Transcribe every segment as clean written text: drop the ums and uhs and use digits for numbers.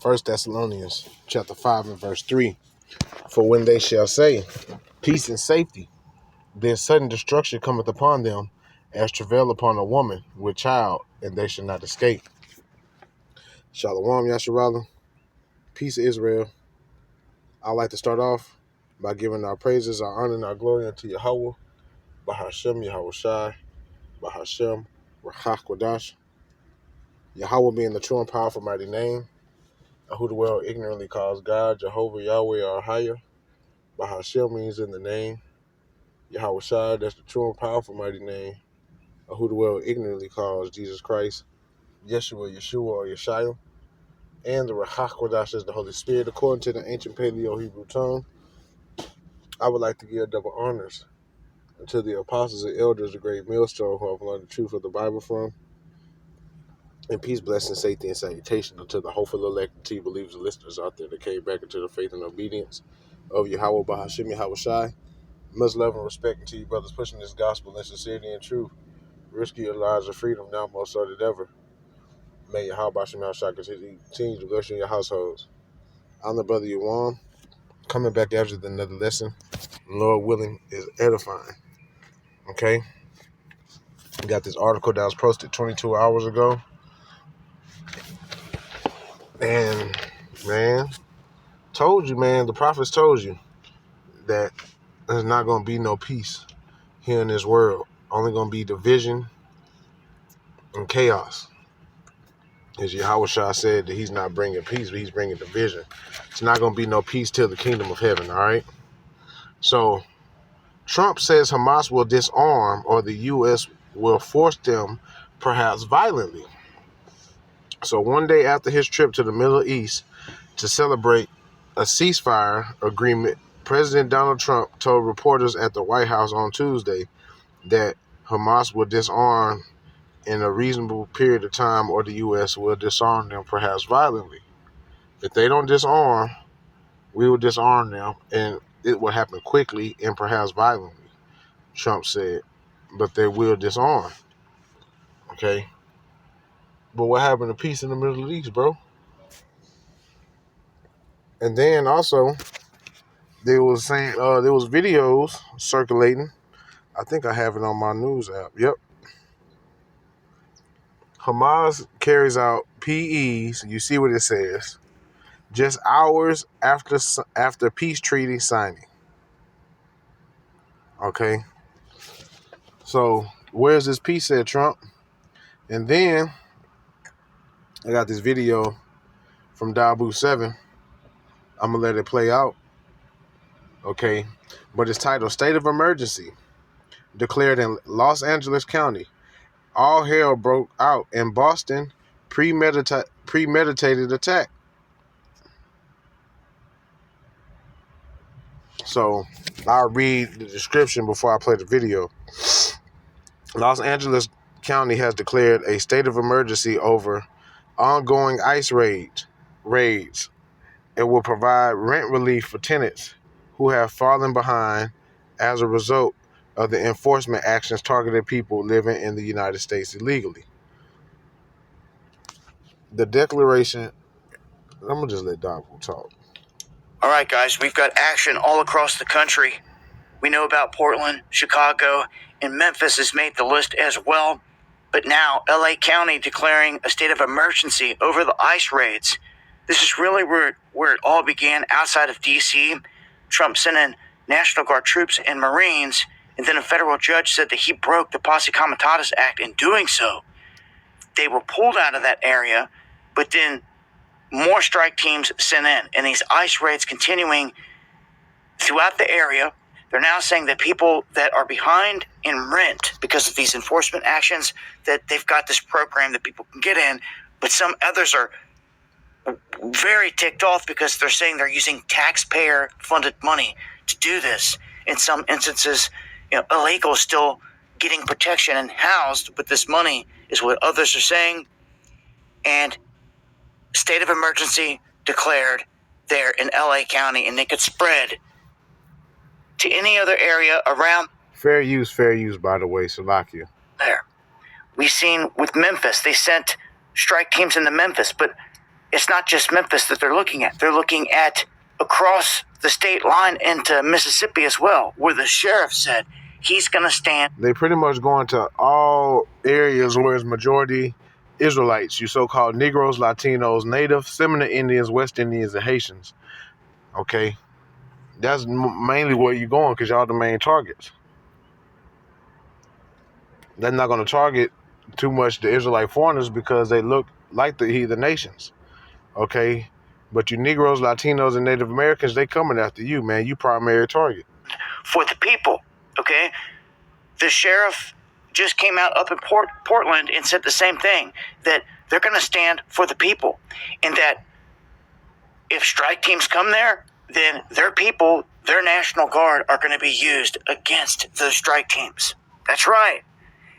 First Thessalonians chapter 5 and verse 3. For when they shall say, peace and safety, then sudden destruction cometh upon them, as travail upon a woman with child, and they shall not escape. Shalom, Yasharallah. Peace of Israel. I'd like to start off by giving our praises, our honor, and our glory unto Yahweh, Bahashem, Yahweh Shai, Bahashem, Rachach Kodash. Yahweh being the true and powerful mighty name, who the world ignorantly calls God, Jehovah, Yahweh, our higher. Bahashem means in the name. Yahweh Shai, that's the true and powerful mighty name, who the world ignorantly calls Jesus Christ, Yeshua, Yeshua, or Yeshua. And the Rachach Kodash is the Holy Spirit, according to the ancient Paleo-Hebrew tongue. I would like to give double honors to the apostles and elders, the great millstone, who have learned the truth of the Bible from. And peace, blessing, safety, and salutation unto the hopeful elect, to believers and listeners out there that came back into the faith and obedience of Yahweh Bahashem Yahweh Shai. Much love and respect unto you brothers pushing this gospel in sincerity and truth. Risking your lives of freedom now more so than ever. May Yahweh Bahashem Yahweh Shai continue to bless you in your households. I'm the brother Yuwan, coming back after another lesson. Lord willing is edifying. Okay? We got this article that was posted 22 hours ago. And, man, told you, man, the prophets told you that there's not going to be no peace here in this world. Only going to be division and chaos. As Yahweh Shah said that he's not bringing peace, but he's bringing division. It's not going to be no peace till the kingdom of heaven, all right? So, Trump says Hamas will disarm, or the U.S. will force them, perhaps violently. So one day after his trip to the Middle East to celebrate a ceasefire agreement, President Donald Trump told reporters at the White House on Tuesday that Hamas will disarm in a reasonable period of time, or the U.S. will disarm them, perhaps violently. If they don't disarm, we will disarm them, and it will happen quickly and perhaps violently, Trump said. But they will disarm. Okay? But what happened to peace in the Middle East, bro? And then also, they was saying there was videos circulating. I think I have it on my news app. Yep. Hamas carries out PEs. You see what it says. Just hours after peace treaty signing. Okay. So where's this peace, said Trump? And then I got this video from Dabu 7. I'm gonna let it play out. Okay. But it's titled State of Emergency declared in Los Angeles County. All hell broke out in Boston. Premeditated attack. So I'll read the description before I play the video. Los Angeles County has declared a state of emergency over ongoing ICE raids and will provide rent relief for tenants who have fallen behind as a result of the enforcement actions targeting people living in the United States illegally. The declaration, I'm going to just let Doc talk. All right, guys, we've got action all across the country. We know about Portland, Chicago, and Memphis has made the list as well. But now, LA County declaring a state of emergency over the ICE raids. This is really where it all began outside of D.C. Trump sent in National Guard troops and Marines, and then a federal judge said that he broke the Posse Comitatus Act in doing so. They were pulled out of that area, but then more strike teams sent in, and these ICE raids continuing throughout the area. They're now saying that people that are behind in rent because of these enforcement actions, that they've got this program that people can get in, but some others are very ticked off because they're saying they're using taxpayer-funded money to do this. In some instances, illegals still getting protection and housed with this money is what others are saying. And state of emergency declared there in LA County, and it could spread to any other area around. Fair use, by the way, Salakia. There. We've seen with Memphis, they sent strike teams into Memphis, but it's not just Memphis that they're looking at. They're looking at across the state line into Mississippi as well, where the sheriff said he's going to stand. They pretty much going to all areas where it's majority Israelites, you so-called Negroes, Latinos, Native, Seminole Indians, West Indians, and Haitians. Okay? That's mainly where you're going because y'all the main targets. They're not going to target too much the Israelite foreigners because they look like the heathen nations. Okay? But you Negroes, Latinos, and Native Americans, they coming after you, man. You primary target. For the people, okay? The sheriff just came out up in Portland and said the same thing, that they're going to stand for the people, and that if strike teams come there, then their people, their National Guard, are going to be used against the strike teams. That's right.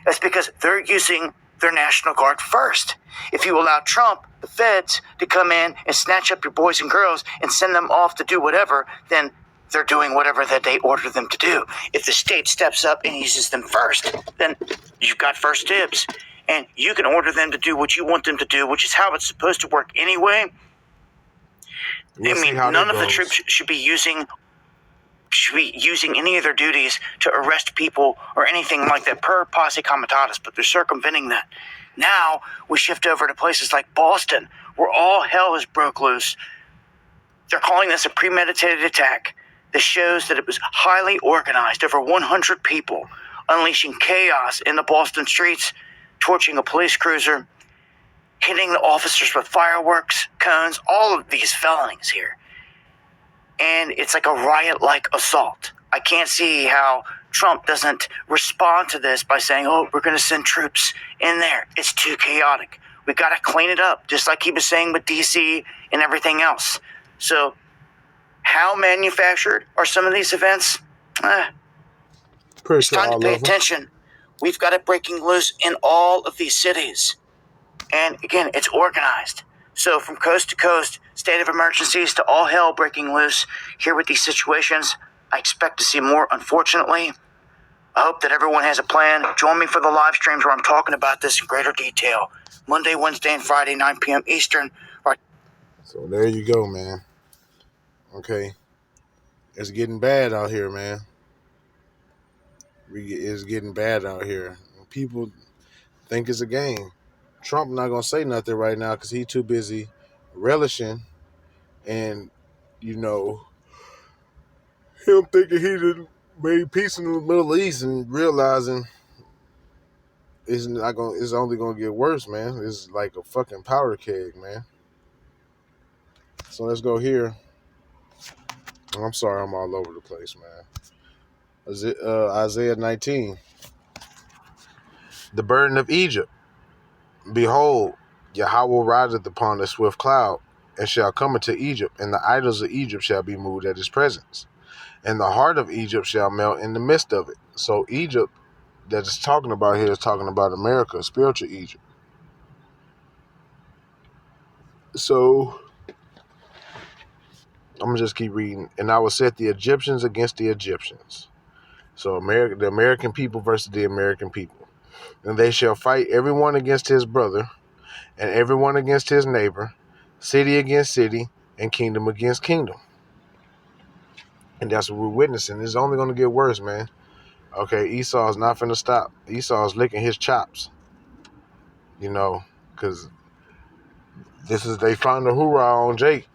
That's because they're using their National Guard first. If you allow Trump, the feds, to come in and snatch up your boys and girls and send them off to do whatever, then they're doing whatever that they order them to do. If the state steps up and uses them first, then you've got first dibs. And you can order them to do what you want them to do, which is how it's supposed to work anyway. We'll see how none that of the goes. troops should be using any of their duties to arrest people or anything like that per posse comitatus, but they're circumventing that. Now we shift over to places like Boston, where all hell has broke loose. They're calling this a premeditated attack. This shows that it was highly organized. Over 100 people unleashing chaos in the Boston streets, torching a police cruiser, hitting the officers with fireworks, cones, all of these felonies here. And it's like a riot-like assault. I can't see how Trump doesn't respond to this by saying, oh, we're going to send troops in there. It's too chaotic. We got to clean it up, just like he was saying with D.C. and everything else. So how manufactured are some of these events? Pretty It's sure time to all pay of them. attention. We've got it breaking loose in all of these cities. And again, it's organized. So from coast to coast, state of emergencies to all hell breaking loose here with these situations. I expect to see more, unfortunately. I hope that everyone has a plan. Join me for the live streams where I'm talking about this in greater detail. Monday, Wednesday, and Friday, 9 p.m. Eastern. So there you go, man. Okay. It's getting bad out here, man. It's getting bad out here. People think it's a game. Trump not going to say nothing right now because he's too busy relishing and, you know, him thinking he done made peace in the Middle East and realizing it's only gonna get worse, man. It's like a fucking powder keg, man. So let's go here. I'm sorry, I'm all over the place, man. Isaiah 19. The burden of Egypt. Behold, Yahweh rideth upon a swift cloud, and shall come into Egypt, and the idols of Egypt shall be moved at his presence. And the heart of Egypt shall melt in the midst of it. So Egypt that it's talking about here is talking about America, spiritual Egypt. So I'm gonna just keep reading. And I will set the Egyptians against the Egyptians. So the American people versus the American people. And they shall fight everyone against his brother, and everyone against his neighbor, city against city, and kingdom against kingdom. And that's what we're witnessing. It's only gonna get worse, man. Okay, Esau's not finna stop. Esau's licking his chops. You know, because they found a hoorah on Jake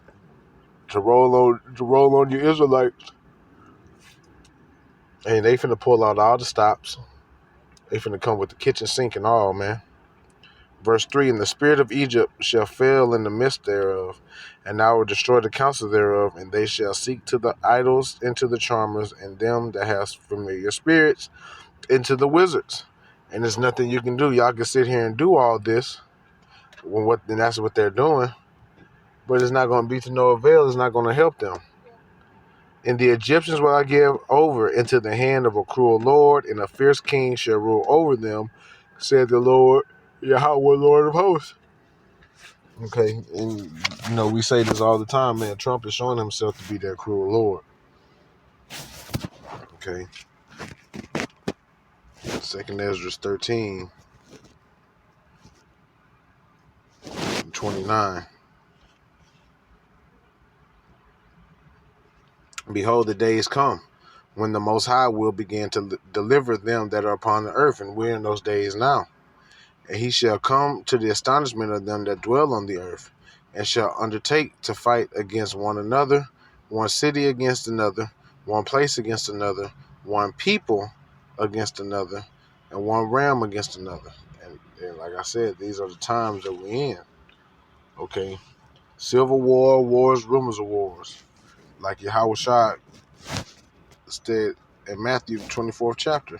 to roll on your Israelites. And they finna pull out all the stops. They finna come with the kitchen sink and all, man. Verse 3, and the spirit of Egypt shall fail in the midst thereof, and I will destroy the counsel thereof, and they shall seek to the idols and to the charmers, and them that have familiar spirits, and to the wizards. And there's nothing you can do. Y'all can sit here and do all this, and that's what they're doing, but it's not going to be to no avail. It's not going to help them. And the Egyptians will I give over into the hand of a cruel lord, and a fierce king shall rule over them, said the Lord, Yahweh, Lord of hosts. Okay, and you know, we say this all the time, man. Trump is showing himself to be that cruel lord. Okay. 2nd Ezra 13, 29. Behold, the days come when the Most High will begin to deliver them that are upon the earth, and we're in those days now. And he shall come to the astonishment of them that dwell on the earth, and shall undertake to fight against one another, one city against another, one place against another, one people against another, and one realm against another. And like I said, these are the times that we're in. Okay? Civil war, wars, rumors of wars. Like Yahweh Shai said in Matthew, the 24th chapter.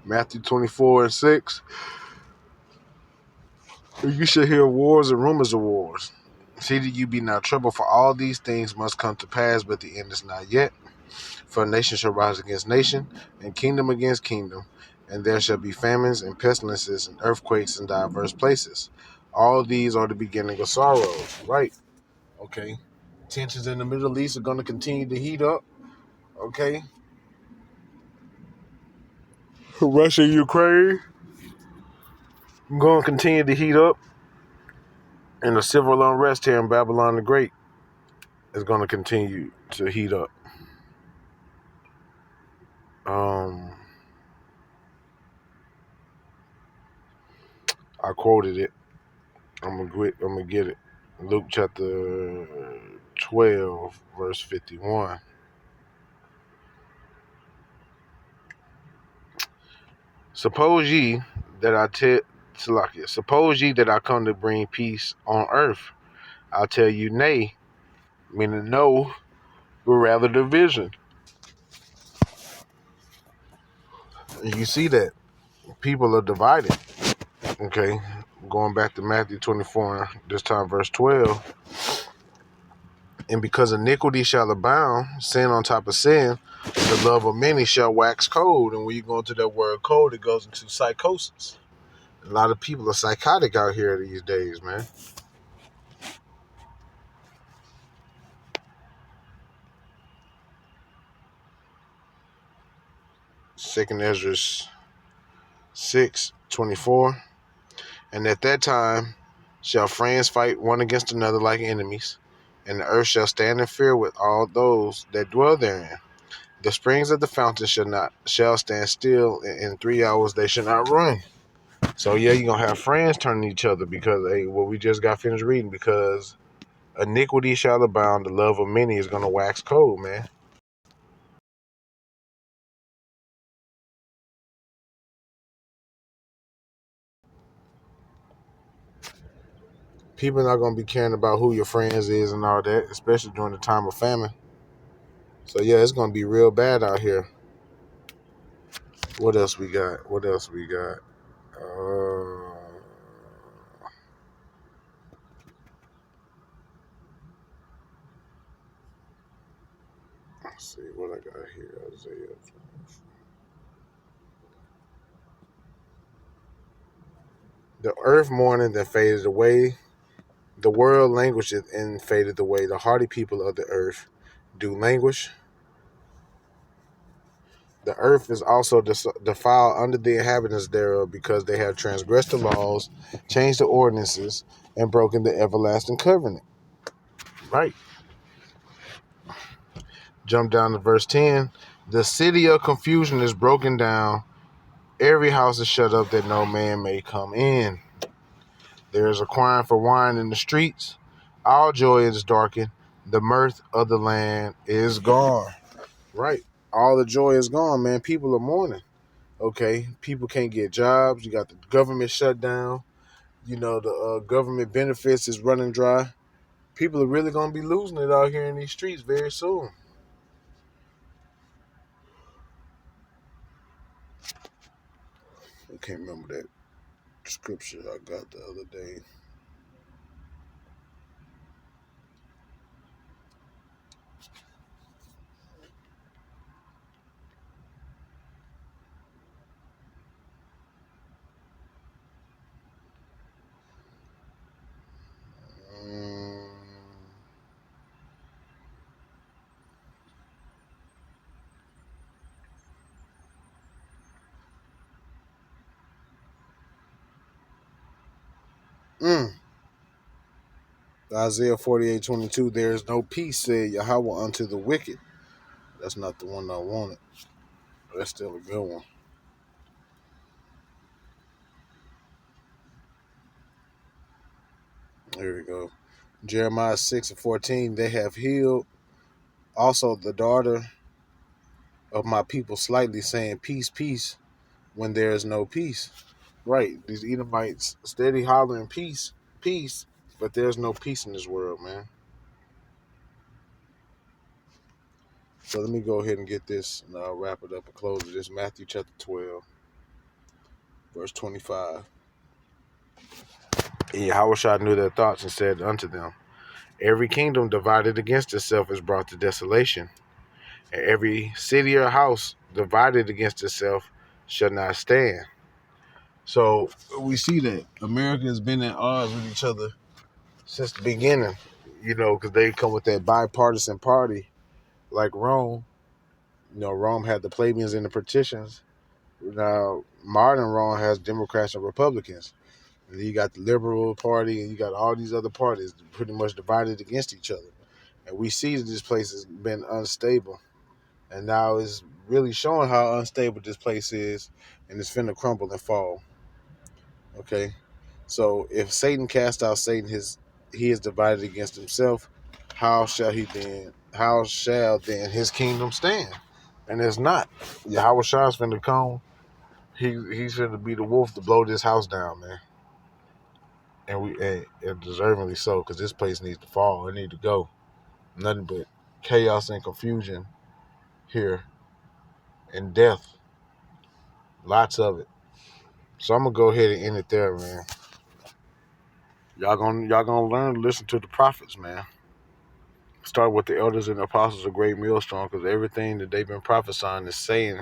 Matthew 24:6. You shall hear wars and rumors of wars. See that you be not troubled, for all these things must come to pass, but the end is not yet. For nation shall rise against nation, and kingdom against kingdom, and there shall be famines and pestilences and earthquakes in diverse places. All these are the beginning of sorrows, right? Okay. Tensions in the Middle East are going to continue to heat up, okay? Russia, Ukraine, going to continue to heat up, and the civil unrest here in Babylon the Great is going to continue to heat up. I quoted it. I'm gonna get it. Luke chapter 12, verse 51. Suppose ye that I tell Salakia, suppose ye that I come to bring peace on earth. I'll tell you nay, meaning no, but rather division. And you see that people are divided. Okay. Going back to Matthew 24, this time verse 12. And because iniquity shall abound, sin on top of sin, the love of many shall wax cold. And when you go into that word cold, it goes into psychosis. A lot of people are psychotic out here these days, man. Second Ezra 6:24. And at that time shall friends fight one against another like enemies, and the earth shall stand in fear with all those that dwell therein. The springs of the fountain shall stand still, and in 3 hours they shall not run. So yeah, you're gonna have friends turning each other because what we just got finished reading, because iniquity shall abound, the love of many is gonna wax cold, man. People are not gonna be caring about who your friends is and all that, especially during the time of famine. So yeah, it's gonna be real bad out here. What else we got? What else we got? Let's see what I got here. Isaiah. The earth mourneth and faded away. The world languisheth and faded away. The hardy people of the earth do languish. The earth is also defiled under the inhabitants thereof, because they have transgressed the laws, changed the ordinances, and broken the everlasting covenant. Right. Jump down to verse 10. The city of confusion is broken down. Every house is shut up that no man may come in. There is a crying for wine in the streets. All joy is darkened. The mirth of the land is gone. Right. All the joy is gone, man. People are mourning. Okay. People can't get jobs. You got the government shut down. You know, the government benefits is running dry. People are really going to be losing it out here in these streets very soon. I can't remember that scripture I got the other day. Mm. Isaiah 48:22, there is no peace, said Yahweh, unto the wicked. That's not the one I wanted. That's still a good one. Here we go. Jeremiah 6:14, they have healed also the daughter of my people slightly, saying, peace, peace, when there is no peace. Right, these Edomites steady hollering peace, peace, but there's no peace in this world, man. So let me go ahead and get this and I'll wrap it up and close it. This Matthew chapter 12, verse 25. And Yahushua knew their thoughts and said unto them, every kingdom divided against itself is brought to desolation, and every city or house divided against itself shall not stand. So we see that America has been at odds with each other since the beginning, because they come with that bipartisan party like Rome. Rome had the plebeians and the patricians. Now, modern Rome has Democrats and Republicans. And you got the Liberal Party and you got all these other parties pretty much divided against each other. And we see that this place has been unstable. And now it's really showing how unstable this place is, and it's finna crumble and fall. Okay? So if Satan cast out Satan, he is divided against himself. How shall then his kingdom stand? And it's not. Yahweh Shah's finna come. He's finna be the wolf to blow this house down, man. And deservingly so, because this place needs to fall. It needs to go. Nothing but chaos and confusion here, and death. Lots of it. So I'm gonna go ahead and end it there, man. Y'all gonna learn to listen to the prophets, man. Start with the elders and the apostles of Great Millstone, because everything that they've been prophesying and saying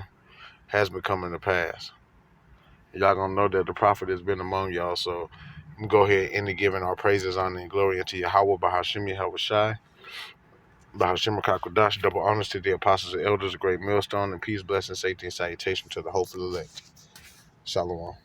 has been coming to pass. Y'all gonna know that the prophet has been among y'all. So I'm gonna go ahead and end it, giving our praises, honor, and glory unto Yahweh, Bahashim Yahweh Shai, Bahashim Kakodash, double honors to the apostles and elders of Great Millstone, and peace, blessing, safety, and salutation to the hopeful elect. Shalom.